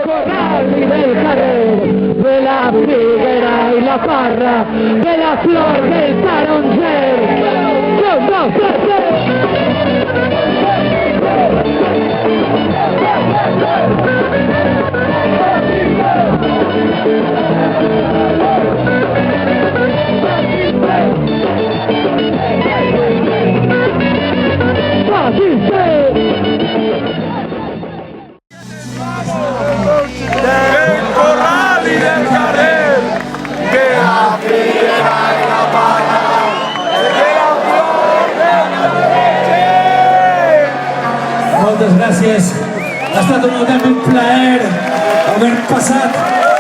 corral y del carrer, de la figuera y la parra, de la flor del taronjer. ¡Un, dos, tres, Del corral y del carrer, que la figuera y la parra, que la flor del taronjer. Moltes gràcies. Ha estat un autèntic plaer haver passat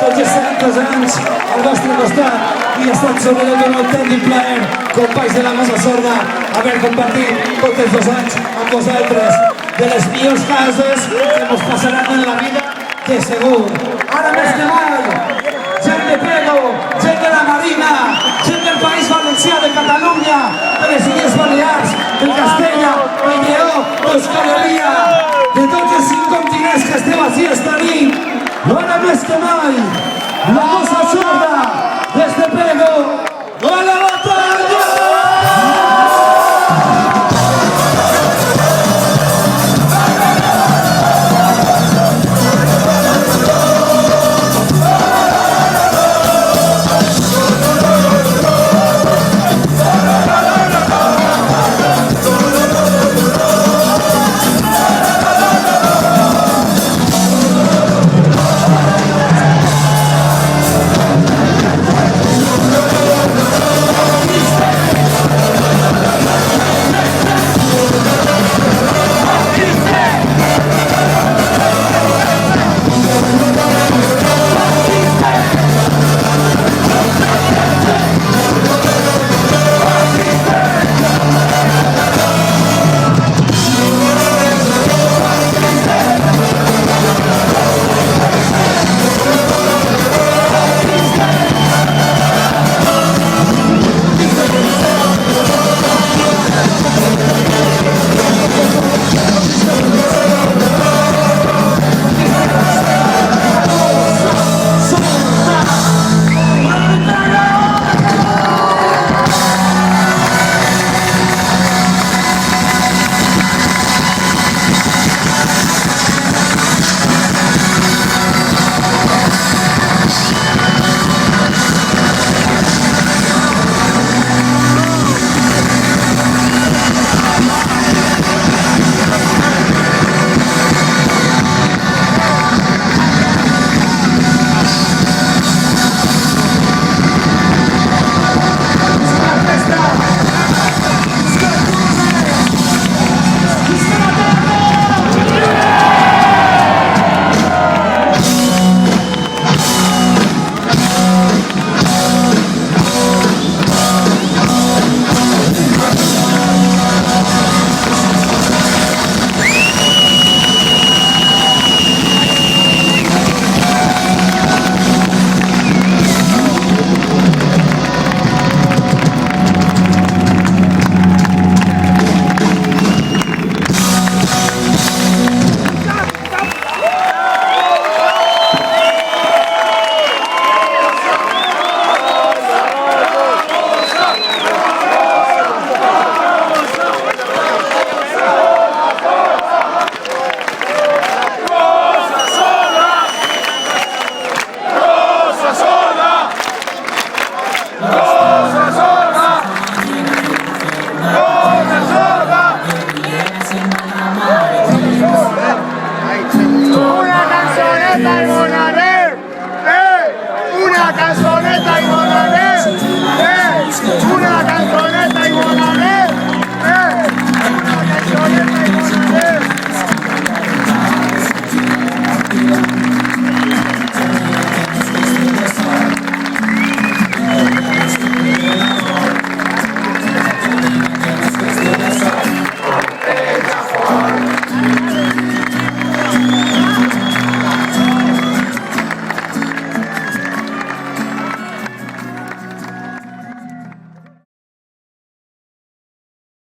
tots aquests tantos anys al vostre costat i ha estat sobretot un autèntic plaer, companys de la Massa Sorda, haver compartit tots els 2 anys amb vosaltres, de les millors cases que ens passaran en la vida, de segur. Ara més que mai, gent de Pego, gent de la Marina, gent del País Valencià, de Catalunya, de les Illes Balears, del Castella, del Lleó, d'Euskal Herria, de tots els 5 continents que esteu així esta nit. Ara més que mai, la Massa